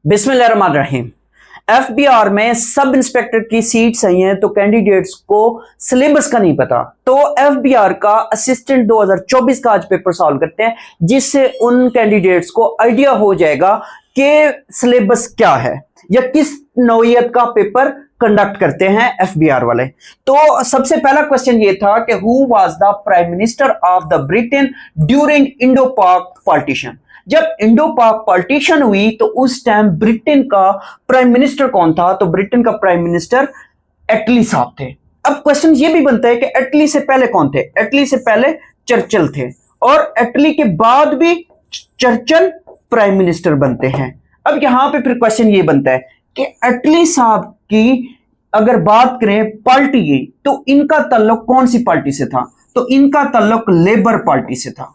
बिस्मिल्लाहिर्रहमानिर्रहीम। एफबीआर में sub inspector की सीट्स आई हैं तो कैंडिडेट्स को सिलेबस का नहीं पता, तो एफबीआर का असिस्टेंट 2024 का आज पेपर सॉल्व करते हैं, जिससे उन कैंडिडेट्स को आइडिया हो जाएगा कि सिलेबस क्या है या किस नौइयत का पेपर कंडक्ट करते हैं एफबीआर वाले। तो सबसे पहला क्वेश्चन ये था कि who was the prime minister of the Britain during Indo पाक पार्टीशन। जब इंडो पाक पार्टीशन हुई तो उस टाइम ब्रिटेन का प्राइम मिनिस्टर कौन था? तो ब्रिटेन का प्राइम मिनिस्टर एटली साहब थे। अब क्वेश्चन ये भी बनता है कि एटली से पहले कौन थे? एटली से पहले चर्चिल थे और एटली के बाद भी चर्चिल प्राइम मिनिस्टर बनते हैं। अब यहां पे फिर क्वेश्चन ये बनता है कि एटली साहब की अगर बात करें पार्टी की, तो इनका ताल्लुक कौन सी पार्टी से था? तो इनका ताल्लुक लेबर पार्टी से था।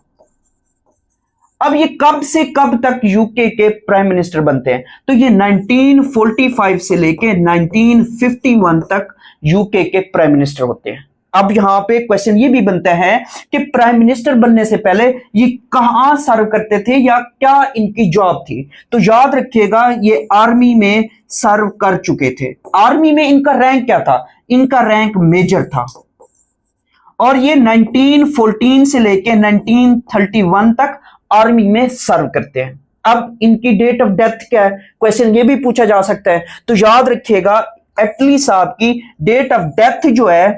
अब ये कब से कब तक यूके के प्राइम मिनिस्टर बनते हैं? तो ये 1945 से लेके 1951 तक यूके के प्राइम मिनिस्टर होते हैं। अब यहां पे क्वेश्चन ये भी बनता है कि प्राइम मिनिस्टर बनने से पहले ये कहां सर्व करते थे या क्या इनकी जॉब थी? तो याद रखिएगा, ये आर्मी में सर्व कर चुके थे। आर्मी में इनका रैंक क्या था? इनका रैंक मेजर था और ये 1914 से लेके 1931 तक आर्मी में सर्व करते हैं। अब इनकी डेट ऑफ डेथ क्या है? क्वेश्चन ये भी पूछा जा सकता है। तो याद रखिएगा, एटली साहब की डेट ऑफ डेथ जो है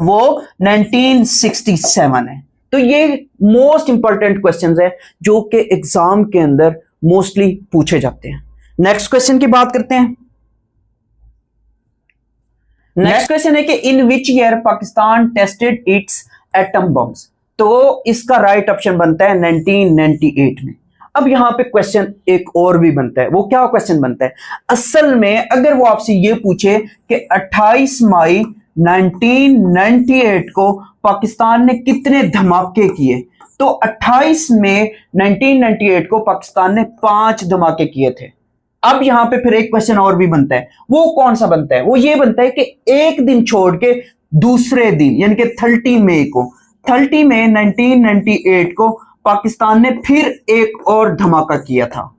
वो 1967 है। तो ये मोस्ट इंपॉर्टेंट क्वेश्चंस है जो कि एग्जाम के अंदर मोस्टली पूछे जाते हैं। नेक्स्ट क्वेश्चन की बात करते हैं। नेक्स्ट क्वेश्चन है कि in which year Pakistan tested its atom bombs. तो इसका राइट ऑप्शन बनता है 1998 में। अब यहां पे क्वेश्चन एक और भी बनता है। वो क्या क्वेश्चन बनता है? असल में अगर वो आपसे ये पूछे कि 28 मई 1998 को पाकिस्तान ने कितने धमाके किए, तो 28 मई 1998 को पाकिस्तान ने 5 धमाके किए थे। अब यहां पे फिर एक क्वेश्चन और भी बनता है। वो कौन सा बनता है? वो ये बनता है कि एक दिन छोड़ के दूसरे दिन, यानी कि 30 मई को, 30 मई 1998 को पाकिस्तान ने फिर एक और धमाका किया था।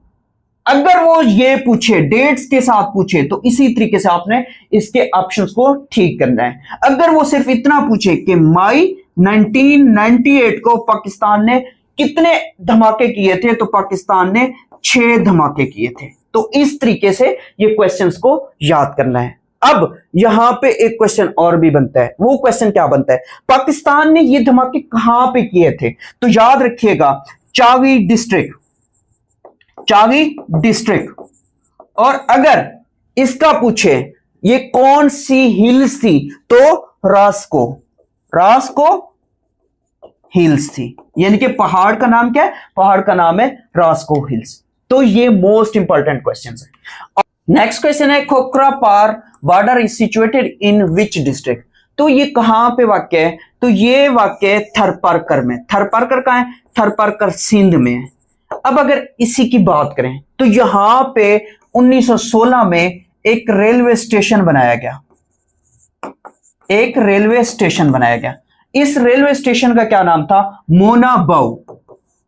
अगर वो ये पूछे, डेट्स के साथ पूछे, तो इसी तरीके से आपने इसके ऑप्शंस को ठीक करना है। अगर वो सिर्फ इतना पूछे कि मई 1998 को पाकिस्तान ने कितने धमाके किए थे, तो पाकिस्तान ने 6 धमाके किए थे। तो इस तरीके से ये क्वेश्चंस को याद करना है। अब यहां पे एक क्वेश्चन और भी बनता है। वो क्वेश्चन क्या बनता है? पाकिस्तान ने ये धमाके कहां पे किए थे? तो याद रखिएगा, चावी डिस्ट्रिक्ट, चावी डिस्ट्रिक्ट। और अगर इसका पूछे ये कौन सी हिल्स थी, तो रास्को, रास्को हिल्स थी। यानी कि पहाड़ का नाम क्या है? पहाड़ का नाम है रास्को हिल्स। तो ये मोस्ट इंपॉर्टेंट क्वेश्चन है। नेक्स्ट क्वेश्चन है Khokhrapar border is situated in which district. तो ये कहां पे वाक्य है? तो ये वाक्य है थरपारकर में। थरपारकर कहां है? थरपारकर सिंध में है। अब अगर इसी की बात करें तो यहां पे 1916 में एक रेलवे स्टेशन बनाया गया। एक रेलवे स्टेशन बनाया गया। इस रेलवे स्टेशन का क्या नाम था? मोना बाउ,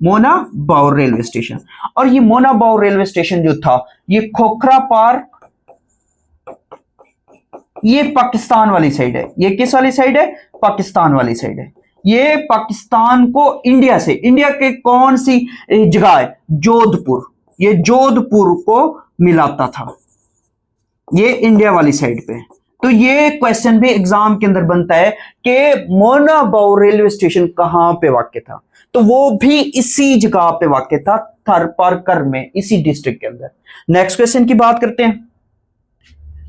मोना बाउ रेलवे स्टेशन। और ये मोना बाउ रेलवे स्टेशन जो था, ये खोखरापार, ये पाकिस्तान वाली साइड है। ये किस वाली साइड है? पाकिस्तान वाली साइड है। ये पाकिस्तान को इंडिया से, इंडिया के कौन सी जगह है? जोधपुर। ये जोधपुर को मिलाता था। ये इंडिया वाली साइड पे। तो ये क्वेश्चन भी एग्जाम के अंदर बनता है कि मोना बाउ रेलवे स्टेशन कहां पे वाक़ था? तो वो भी इसी जगह पे वाक़ था, थरपारकर में, इसी डिस्ट्रिक्ट के अंदर। नेक्स्ट क्वेश्चन की बात करते हैं।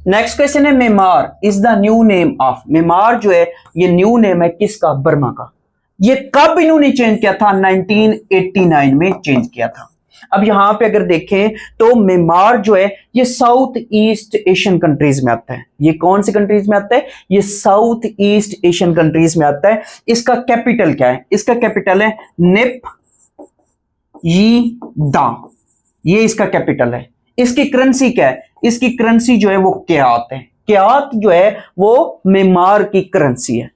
नेक्स्ट क्वेश्चन है Maymar is the new name of. Maymar जो है ये न्यू नेम है किसका? बर्मा का। ये कब इन्होंने चेंज किया था? 1989 में चेंज किया था। अब यहां पे अगर देखें तो मेमार जो है ये साउथ ईस्ट एशियन कंट्रीज में आता है। ये कौन सी कंट्रीज में आता है? ये साउथ ईस्ट एशियन कंट्रीज में आता है। इसका कैपिटल क्या है? इसका कैपिटल है निप यी दा। ये इसका कैपिटल है। इसकी करेंसी क्या है? इसकी करेंसी जो है वो क्यात है। क्यात जो है वो मेमार की करेंसी है।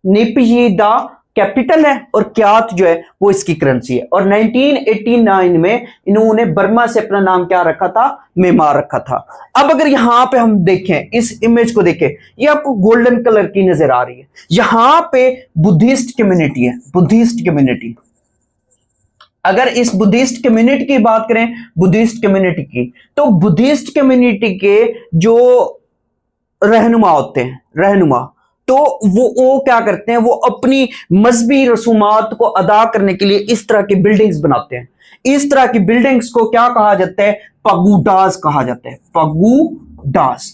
निपयीदा कैपिटल है और क्यात जो है वो इसकी करेंसी है। और 1989 में इन्होंने बर्मा से अपना नाम क्या रखा था, म्यांमार रखा था। अब अगर यहां पे हम देखें, इस इमेज को देखें, ये आपको गोल्डन कलर की नजर आ रही है, यहां पे बुद्धिस्ट कम्युनिटी है, बुद्धिस्ट कम्युनिटी। अगर इस बुद्धिस्ट कम्युनिटी की बात करें, बुद्धिस्ट कम्युनिटी की, तो बुद्धिस्ट कम्युनिटी के जो रहनुमा होते हैं, रहनुमा, तो वो क्या करते हैं, वो अपनी मजहबी रसूमात को अदा करने के लिए इस तरह की बिल्डिंग्स बनाते हैं। इस तरह की बिल्डिंग्स को क्या कहा जाता है, पगुडास कहा जाता है, पगुडास।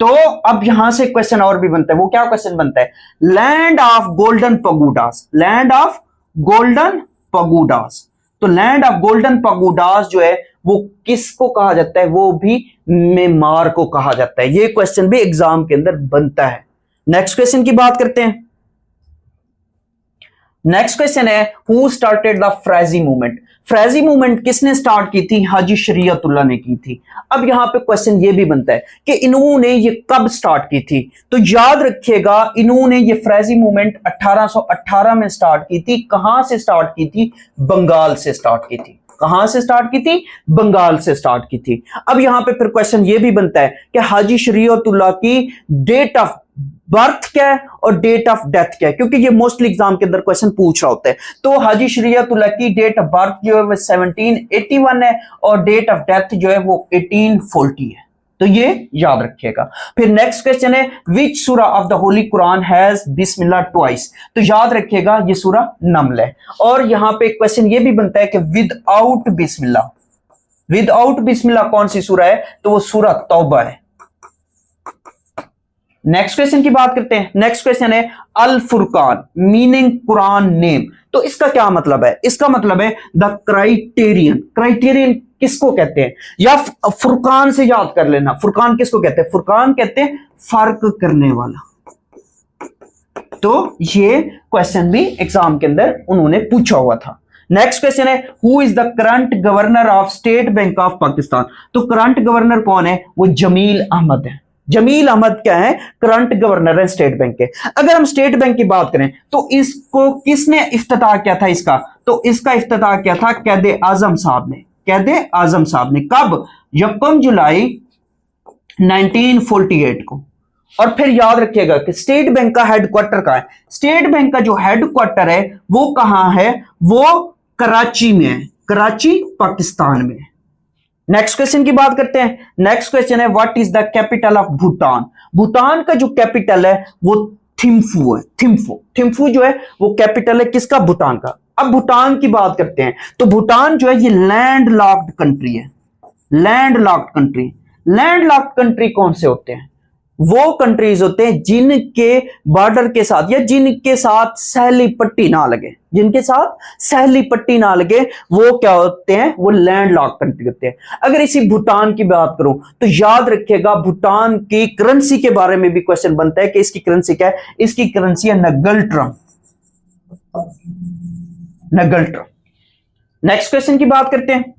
तो अब यहां से क्वेश्चन और भी बनता है, वो क्या क्वेश्चन बनता है, land of golden pagodas, land of golden pagodas. तो लैंड ऑफ गोल्डन पगुडास जो है वो किसको कहा जाता है, वो भी म्यांमार को कहा जाता है। ये क्वेश्चन भी एग्जाम के अंदर बनता है। नेक्स्ट क्वेश्चन की बात करते हैं। नेक्स्ट क्वेश्चन है, who started the Faraizi movement. Faraizi movement किसने स्टार्ट की थी, हाजी शरीयतुल्लाह ने की थी। अब यहां पे क्वेश्चन ये भी बनता है कि इन्होंने ये कब स्टार्ट की थी। तो याद रखिएगा, इन्होंने ये फ्रेजी मूवमेंट 1818 में स्टार्ट की थी। कहां से स्टार्ट की थी, बंगाल से स्टार्ट की थी। कहां से स्टार्ट की थी, बंगाल से स्टार्ट की थी। अब यहां पे फिर क्वेश्चन ये भी बनता है कि हाजी शरीयतुल्लाह की डेट ऑफ बर्थ क्या है और डेट ऑफ डेथ क्या है, क्योंकि ये मोस्टली एग्जाम के अंदर क्वेश्चन पूछ रहा होता है। तो हाजी शरीयतुल्लाह की डेट ऑफ बर्थ जो है वो 1781 है और डेट ऑफ डेथ जो है वो 1840 है। तो ये याद रखिएगा। फिर नेक्स्ट क्वेश्चन है, विच सूरा of the Holi Quran has Bismillah twice. तो याद रखिएगा ये सूरा नमल है। और यहां पे क्वेश्चन ये भी बनता है कि विदाउट बिस्मिल्लाह, विदाउट बिस्मिल्लाह कौन सी सूरा है, तो वो सूरा तौबा है। नेक्स्ट क्वेश्चन की बात करते हैं। नेक्स्ट क्वेश्चन है, अल फुरकान मीनिंग कुरान नेम। तो इसका क्या मतलब है, इसका मतलब है द क्राइटेरियन। क्राइटेरियन किसको कहते हैं, या फुरकान से याद कर लेना, फुरकान किसको कहते हैं, फुरकान कहते हैं फर्क करने वाला। तो ये क्वेश्चन भी एग्जाम के अंदर उन्होंने पूछा हुआ था। नेक्स्ट क्वेश्चन है, who is the current governor of state bank of Pakistan. तो करंट गवर्नर कौन है, वो जमील अहमद है। जमील अहमद क्या है, करंट गवर्नर है स्टेट बैंक के। अगर हम स्टेट बैंक की बात करें तो इसको किसने इफ्तिताह किया था इसका, तो इसका इफ्तिताह किया था कैद आजम साहब ने, कैद आजम साहब ने। कब, 1 जुलाई 1948 को। और फिर याद रखिएगा कि स्टेट बैंक का हेडक्वार्टर कहां है, स्टेट बैंक का जो हेडक्वार्टर है वो कहां है, वो कराची में है, कराची पाकिस्तान में। नेक्स्ट क्वेश्चन की बात करते हैं। नेक्स्ट क्वेश्चन है, what is the capital of Bhutan. Bhutan का जो कैपिटल है वो थिम्फू है, थिम्फू। थिम्फू जो है वो कैपिटल है किसका, भूटान का। अब भूटान की बात करते हैं तो भूटान जो है ये लैंड लॉक्ड कंट्री है, land locked country. Land locked country कौन से होते हैं, वो कंट्रीज होते हैं जिनके बॉर्डर के साथ या जिनके साथ सैली पट्टी ना लगे, जिनके साथ सैली पट्टी ना लगे, वो क्या होते हैं, वो लैंड लॉक कंट्री होते हैं। अगर इसी भूटान की बात करूं तो याद रखिएगा भूटान की करेंसी के बारे में भी क्वेश्चन बनता है कि इसकी करेंसी क्या है, इसकी करेंसी है नगल्ट्रम, नगल्ट्रम। नेक्स्ट क्वेश्चन की बात करते हैं।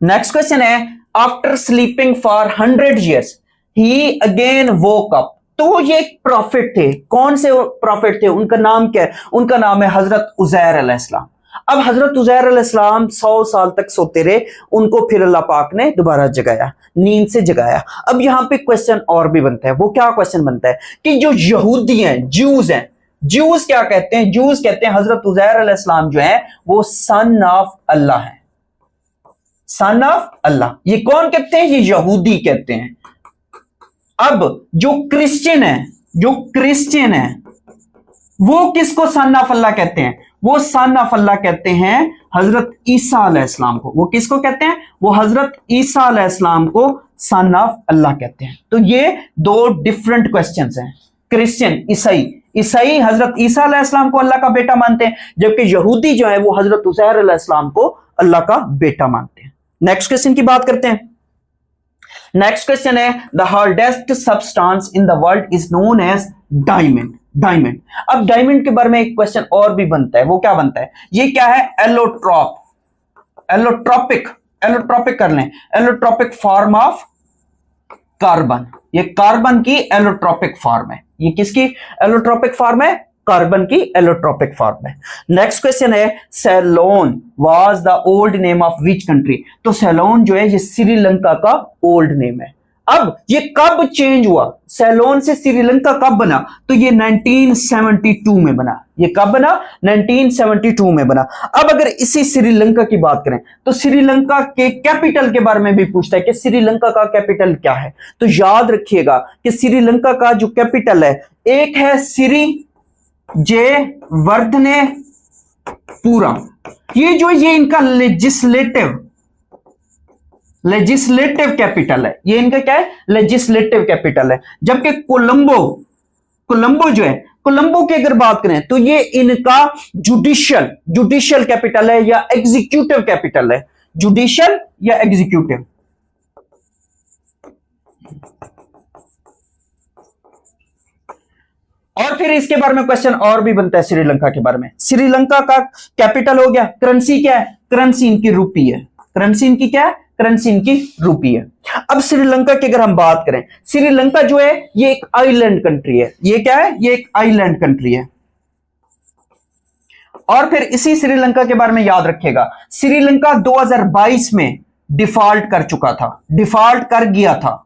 नेक्स्ट क्वेश्चन है, after sleeping for 100 years he again woke up. तो ये एक प्रॉफिट थे, कौन से प्रॉफिट थे, उनका नाम क्या है, उनका नाम है हजरत उजैर अलैहिस्सलाम। अब हजरत उजैर अलैहिस्सलाम 100 साल तक सोते रहे, उनको फिर अल्लाह पाक ने दोबारा जगाया, नींद से जगाया। अब यहां पे क्वेश्चन और भी बनता है, वो क्या क्वेश्चन बनता है कि जो यहूदी हैं, ज्यूज हैं, ज्यूज क्या कहते हैं, ज्यूज कहते हैं हजरत उजैर अलैहिस्सलाम जो है वो सन ऑफ अल्लाह है, सन ऑफ अल्लाह। ये कौन कहते हैं, ये यहूदी कहते हैं। अब जो क्रिश्चियन है, जो क्रिश्चियन है वो किसको सन ऑफ अल्लाह कहते हैं, वो सन ऑफ अल्लाह कहते हैं हजरत ईसा अलैहिस्सलाम को। वो किसको कहते हैं, वो हजरत ईसा अलैहिस्सलाम को सन ऑफ अल्लाह कहते हैं। तो ये दो डिफरेंट क्वेश्चंस हैं। क्रिश्चियन, ईसाई, ईसाई हजरत ईसा अलैहिस्सलाम को अल्लाह का बेटा मानते हैं, जबकि यहूदी जो है वो हजरत उजैर अलैहिस्सलाम को अल्लाह का बेटा मानते हैं। नेक्स्ट क्वेश्चन की बात करते हैं। नेक्स्ट क्वेश्चन है, the hardest substance in the world is known as diamond. Diamond. अब डायमंड के बारे में एक क्वेश्चन और भी बनता है, वो क्या बनता है, ये क्या है, एलोट्रॉप, एलोट्रॉपिक, एलोट्रॉपिक कर लें, एलोट्रॉपिक फॉर्म ऑफ कार्बन। ये कार्बन की एलोट्रॉपिक फॉर्म है। ये किसकी एलोट्रॉपिक फॉर्म है, कार्बन की एलोट्रोपिक फॉर्म है। नेक्स्ट क्वेश्चन है Ceylon was the old name of which country. तो सेलोन जो है ये श्रीलंका का ओल्ड नेम है। अब ये कब चेंज हुआ, सेलोन से श्रीलंका कब बना, तो ये 1972 में बना। ये कब बना, 1972 में बना। अब अगर इसी श्रीलंका की बात करें तो श्रीलंका के कैपिटल के बारे में भी पूछता है कि श्रीलंका का कैपिटल क्या है। तो याद रखिएगा कि श्रीलंका का जो कैपिटल है, एक है सिरी जे वर्धने पूरा, ये जो ये इनका लेजिस्लेटिव कैपिटल है। ये इनका क्या है, लेजिस्लेटिव कैपिटल है। जबकि कोलंबो जो है, कोलंबो की अगर बात करें तो ये इनका जुडिशियल कैपिटल है या एग्जीक्यूटिव कैपिटल है। जुडिशियल या एग्जीक्यूटिव। और फिर इसके बारे में क्वेश्चन और भी बनता है श्रीलंका के बारे में। श्रीलंका का कैपिटल हो गया, करेंसी क्या है, करेंसी इनकी रूपी है। करेंसी इनकी क्या है, करेंसी इनकी रूपी है। अब श्रीलंका की अगर हम बात करें, श्रीलंका जो है ये एक आइलैंड कंट्री है। ये क्या है, ये एक आइलैंड कंट्री है। और फिर इसी श्रीलंका के बारे में याद रखिएगा, श्रीलंका 2022 में डिफॉल्ट कर चुका था, डिफॉल्ट कर गया था।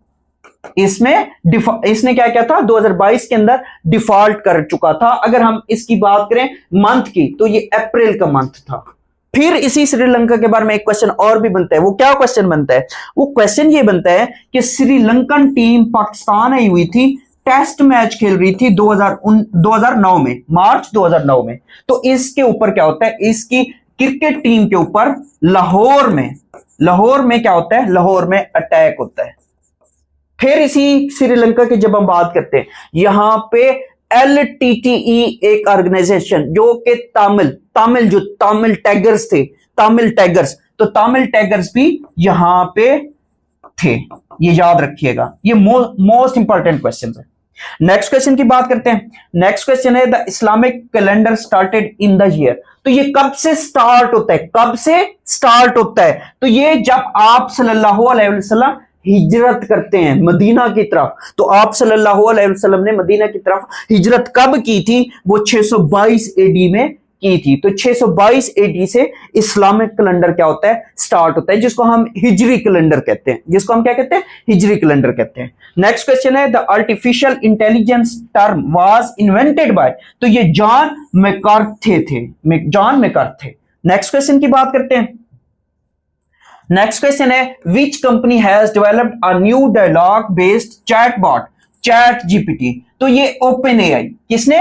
इसने क्या किया था, 2022 के अंदर डिफॉल्ट कर चुका था। अगर हम इसकी बात करें मंथ की, तो ये अप्रैल का मंथ था। फिर इसी श्रीलंका के बारे में एक क्वेश्चन और भी बनता है। वो क्या क्वेश्चन बनता है, वो क्वेश्चन ये बनता है कि श्रीलंकन टीम पाकिस्तान आई हुई थी, टेस्ट मैच खेल रही थी 2009 में, मार्च 2009 में। तो इसके ऊपर क्या होता है, इसकी क्रिकेट टीम के ऊपर लाहौर में क्या होता है, लाहौर में अटैक होता है। फिर इसी श्रीलंका की जब हम बात करते हैं, यहां पे LTTE एक ऑर्गेनाइजेशन जो कि तामिल टाइगर्स थे, तामिल टाइगर्स भी यहां पे थे। ये याद रखिएगा, ये मोस्ट इंपॉर्टेंट क्वेश्चन है। नेक्स्ट क्वेश्चन की बात करते हैं। नेक्स्ट क्वेश्चन है the Islamic calendar started in the year. तो ये कब से स्टार्ट होता है, तो ये जब आप सल्लल्लाहु अलैहि वसल्लम हिजरत करते हैं मदीना की तरफ। तो आप सल्लल्लाहु अलैहि वसल्लम ने मदीना की तरफ हिजरत कब की थी, वो 622 एडी में की थी। तो 622 एडी से इस्लामिक कैलेंडर क्या होता है, स्टार्ट होता है, जिसको हम हिजरी कैलेंडर कहते हैं, जिसको हम क्या कहते हैं, हिजरी कैलेंडर कहते हैं। नेक्स्ट क्वेश्चन है the artificial intelligence term was invented by. तो ये जॉन मैकार्थे थे। नेक्स्ट क्वेश्चन की बात करते हैं। नेक्स्ट क्वेश्चन है which company has developed a new dialogue based chatbot chat GPT. तो ये ओपन एआई, किसने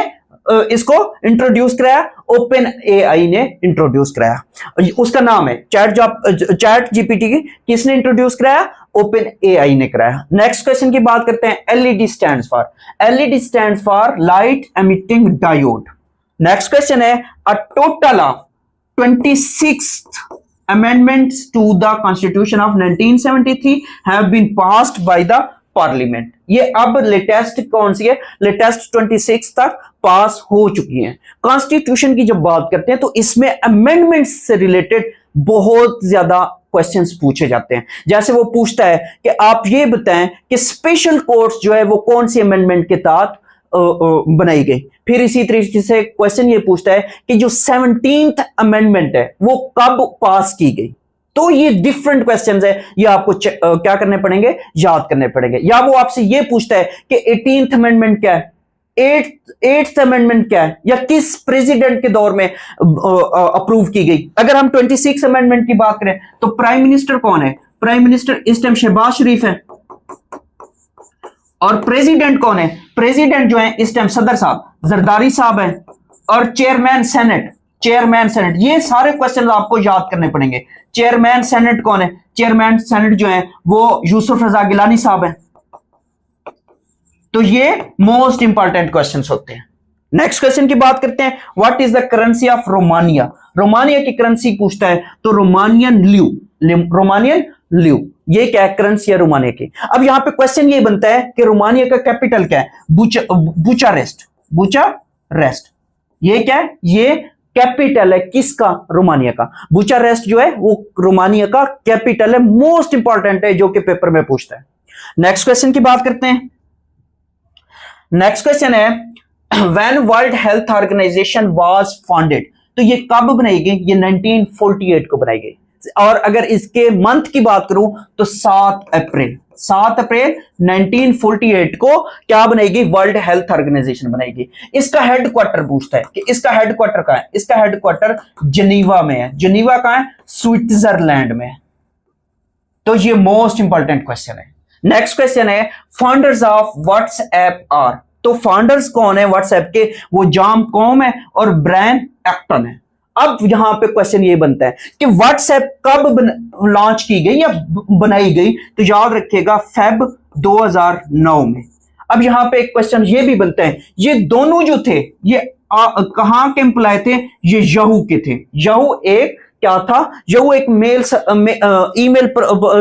इसको इंट्रोड्यूस कराया, ओपन एआई ने इंट्रोड्यूस कराया। उसका नाम है चैट जीपीटी की किसने इंट्रोड्यूस कराया, ओपन एआई ने कराया। नेक्स्ट क्वेश्चन की बात करते हैं। LED stands for light emitting diode. Next question है a total of 26th amendments to the constitution of 1973 have been passed by the parliament। ये अब लेटेस्ट कौन सी है, लेटेस्ट 26 तक पास हो चुकी हैं। कॉन्स्टिट्यूशन की जब बात करते हैं तो इसमें अमेंडमेंट्स से रिलेटेड बहुत ज्यादा क्वेश्चंस पूछे जाते हैं। जैसे वो पूछता है कि आप ये बताएं कि स्पेशल कोर्ट्स जो है वो कौन सी अमेंडमेंट के तहत बनाई गई। फिर इसी तरीके से क्वेश्चन ये पूछता है कि जो 17th अमेंडमेंट है वो कब पास की गई। तो ये डिफरेंट क्वेश्चंस है, ये आपको क्या करने पड़ेंगे, याद करने पड़ेंगे। या वो आपसे ये पूछता है कि 18th अमेंडमेंट क्या है, 8th अमेंडमेंट क्या है, या किस प्रेसिडेंट के दौर में अप्रूव की गई। अगर हम 26th अमेंडमेंट की बात करें तो प्राइम मिनिस्टर कौन है, प्राइम मिनिस्टर इस टाइम शहबाज शरीफ है। और प्रेसिडेंट कौन है, प्रेसिडेंट जो है इस टाइम सदर साहब जरदारी साहब है। और चेयरमैन सेनेट, ये सारे क्वेश्चन आपको याद करने पड़ेंगे। चेयरमैन सेनेट कौन है, चेयरमैन सेनेट जो है वो यूसुफ रजा गिलानी साहब है। तो ये मोस्ट इंपॉर्टेंट क्वेश्चंस होते हैं। नेक्स्ट क्वेश्चन की बात करते हैं। What is the currency of Romania. Romania की करेंसी पूछता है तो रोमानियन ल्यू ये क्या है, करेंसी है रोमानिया की। अब यहां पे क्वेश्चन ये बनता है कि रोमानिया का कैपिटल क्या है, बुचारेस्ट। ये क्या है, ये कैपिटल है किसका, रोमानिया का। बुचारेस्ट जो है वो रोमानिया का कैपिटल है, मोस्ट इंपॉर्टेंट है जो कि पेपर में पूछता है। नेक्स्ट क्वेश्चन की बात करते हैं। नेक्स्ट क्वेश्चन है when world health organization was founded, तो ये कब बनाई गई? ये 1948 को बनाई गई। और अगर इसके मंथ की बात करूं तो 7 अप्रैल 1948 को क्या बनाएगी? वर्ल्ड हेल्थ ऑर्गेनाइजेशन बनाएगी। इसका हेडक्वार्टर पूछता है कि इसका हेडक्वार्टर कहां है? इसका हेडक्वार्टर जिनीवा में है। जिनीवा कहां है? स्विट्जरलैंड में है। तो ये मोस्ट इंपॉर्टेंट क्वेश्चन है। नेक्स्ट क्वेश्चन है फाउंडर्स ऑफ व्हाट्सएप आर। तो फाउंडर्स कौन है व्हाट्सएप के? वो जॉन कॉम है और ब्रायन एक्टन है। अब यहां पे क्वेश्चन ये बनता है कि व्हाट्सएप कब लॉन्च की गई या बनाई गई? तो याद रखिएगा फेब 2009 में। अब यहां पे एक क्वेश्चन ये भी बनता है, ये दोनों जो थे ये कहां के एम्प्लॉय थे? ये याहू के थे। याहू एक क्या था? याहू एक मेल ईमेल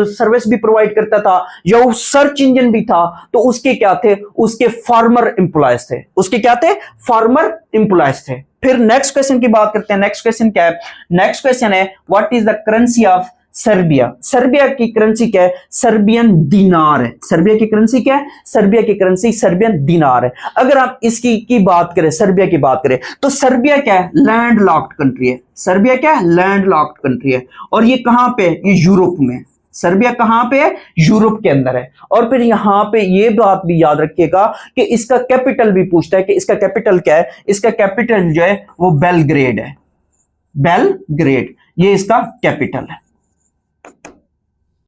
सर्विस भी प्रोवाइड करता था, याहू सर्च इंजन भी था। तो उसके क्या थे? उसके फार्मर एम्प्लॉयज थे। उसके क्या थे? फार्मर एम्प्लॉयज थे। फिर नेक्स्ट क्वेश्चन की बात करते हैं। नेक्स्ट क्वेश्चन क्या है? नेक्स्ट क्वेश्चन है what is the currency of Serbia. Serbia की करेंसी क्या है? सर्बियन दिनार है। सर्बिया की करेंसी क्या है? सर्बिया की करेंसी सर्बियन दिनार है। अगर आप इसकी की बात करें, सर्बिया की बात करें, तो सर्बिया क्या है? लैंड लॉक्ड कंट्री है। सर्बिया क्या है? लैंड लॉक्ड कंट्री है। और ये कहां पे? ये यूरोप में। सर्बिया कहां पे है? यूरोप के अंदर है। और फिर यहां पे ये बात भी याद रखिएगा कि इसका कैपिटल भी पूछता है कि इसका कैपिटल क्या है? इसका कैपिटल जो है वो बेलग्रेड है। बेलग्रेड ये इसका कैपिटल है।